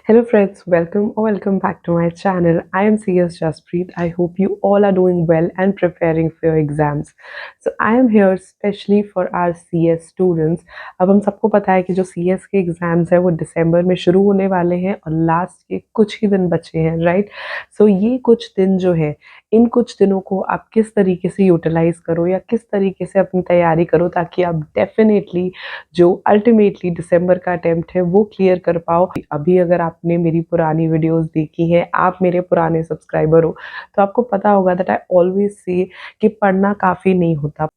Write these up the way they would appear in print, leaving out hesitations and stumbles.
Hello friends, welcome or welcome back to my channel. I am CS Jaspreet. I hope you all are doing well and preparing for your exams. So I am here especially for our CS students. अब हम सबको पता है कि जो CS के exams हैं वो दिसंबर में शुरू होने वाले हैं और लास्ट के कुछ ही दिन बचे हैं, राइट? सो ये कुछ दिन जो है, इन कुछ दिनों को आप किस तरीके से यूटिलाइज करो या किस तरीके से अपनी तैयारी करो ताकि आप डेफिनेटली जो अल्टीमेटली दिसंबर का अटेम्प्ट है वो क्लियर कर पाओ। अभी अगर आपने मेरी पुरानी वीडियोस देखी हैं, आप मेरे पुराने सब्सक्राइबर हो, तो आपको पता होगा दैट आई ऑलवेज से कि पढ़ना काफ़ी नहीं होता।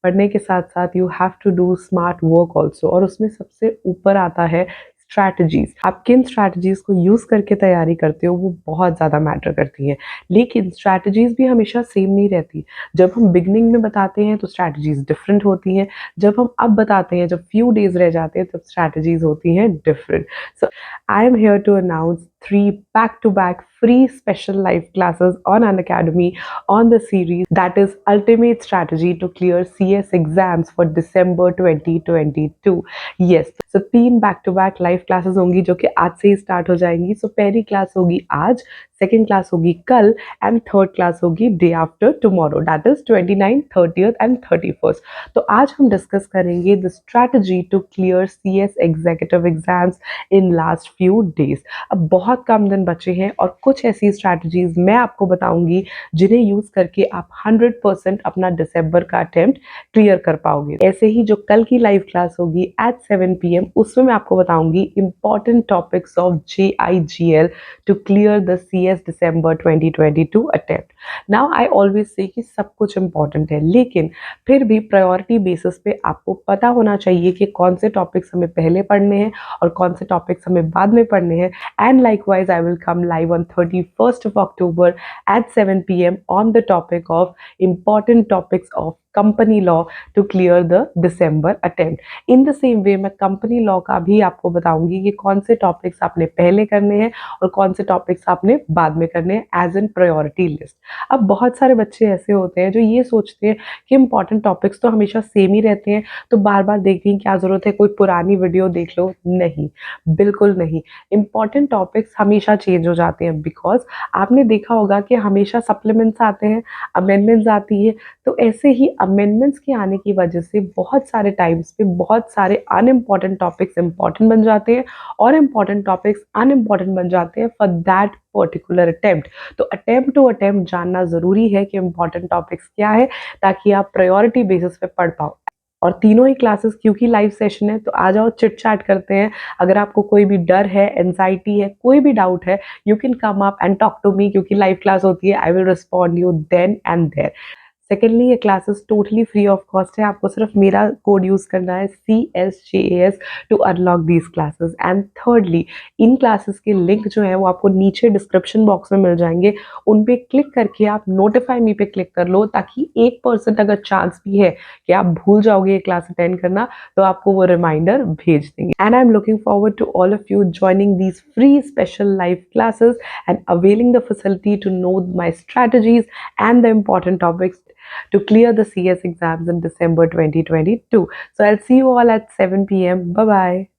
पढ़ने के साथ साथ you have to do smart work also, और उसमें सबसे ऊपर आता है स्ट्रैटेजीज। आप किन स्ट्रैटेजीज को यूज करके तैयारी करते हो वो बहुत ज़्यादा मैटर करती है। लेकिन स्ट्रैटेजीज भी हमेशा सेम नहीं रहती। जब हम बिगनिंग में बताते हैं तो स्ट्रैटेजीज डिफरेंट होती हैं, जब हम अब बताते हैं, जब फ्यू डेज रह जाते हैं तब स्ट्रैटेजीज होती हैं different. So I am here to announce 3 back-to-back free special live classes on Unacademy on the series that is Ultimate Strategy to Clear CS Exams for December 2022. Yes, so 3 back-to-back live classes होंगी जो कि आज से ही start हो जाएंगी। So पहली class होगी आज, सेकेंड क्लास होगी कल एंड थर्ड क्लास होगी day after tomorrow, that is 29, 30th and 31st। तो आज हम डिस्कस करेंगे the strategy to clear CS executive exams in last few days. अब बहुत कम दिन बचे हैं और कुछ ऐसी स्ट्रैटेजीज मैं आपको बताऊंगी जिन्हें यूज करके आप 100% अपना दिसंबर का अटेम्प्ट क्लियर कर पाओगे। ऐसे ही जो कल की लाइव क्लास होगी एट 7 PM, उसमें मैं आपको बताऊंगी important topics of JIGL to clear the CS December 2022 attempt. Now I always say कि सब कुछ इंपॉर्टेंट है, लेकिन फिर भी प्रायोरिटी बेसिस पे आपको पता होना चाहिए कि कौन से टॉपिक्स हमें पहले पढ़ने हैं और कौन से टॉपिक्स हमें बाद में पढ़ने हैं। And likewise, I will come live on 31st of October at 7 PM on the topic of important topics of company law to clear the December attempt. In the same way मैं company law का भी आपको बताऊंगी कि कौन से topics आपने पहले करने हैं और कौन से टॉपिक्स आपने बाद में करने हैं एज एन प्रायोरिटी लिस्ट। अब बहुत सारे बच्चे ऐसे होते हैं जो ये सोचते हैं कि इंपॉर्टेंट टॉपिक्स तो हमेशा सेम ही रहते हैं, तो बार बार देखने की क्या ज़रूरत है, कोई पुरानी वीडियो देख लो। नहीं, बिल्कुल नहीं। इंपॉर्टेंट टॉपिक्स हमेशा चेंज हो जाते हैं, बिकॉज आपने देखा होगा कि हमेशा सप्लीमेंट्स आते हैं, अमेंडमेंट्स आती है। तो ऐसे ही अमेंडमेंट्स के आने की वजह से बहुत सारे टाइम्स पे बहुत सारे अनइम्पॉर्टेंट टॉपिक्स इंपॉर्टेंट बन जाते हैं और इम्पॉर्टेंट टॉपिक्स अनइम्पॉर्टेंट बन जाते हैं फॉर दैट पर्टिकुलर अटेम्प्ट। तो अटेम्प्ट टू अटेम्प्ट जानना ज़रूरी है कि इंपॉर्टेंट टॉपिक्स क्या है, ताकि आप प्रायोरिटी बेसिस पे पढ़ पाओ। और तीनों ही क्लासेस क्योंकि लाइव सेशन है, तो आ जाओ चिट चैट करते हैं। अगर आपको कोई भी डर है, एंजाइटी है, कोई भी डाउट है, you can come up and talk to me, क्योंकि लाइव क्लास होती है। I will respond you then and there. Secondly, ये classes totally free of cost है। आपको सिर्फ मेरा कोड यूज़ करना है CSJAS to unlock these classes. And thirdly, इन क्लासेस के लिंक जो है वो आपको नीचे डिस्क्रिप्शन बॉक्स में मिल जाएंगे। उन पे क्लिक करके आप नोटिफाई मी पे क्लिक कर लो, ताकि 1% अगर चांस भी है कि आप भूल जाओगे ये क्लास अटेंड करना, तो आपको वो रिमाइंडर भेज देंगे। And I am looking forward to all of you joining these free special live classes and availing the facility to know my strategies and the important topics to clear the CS exams in December 2022. So I'll see you all at 7 PM. Bye bye.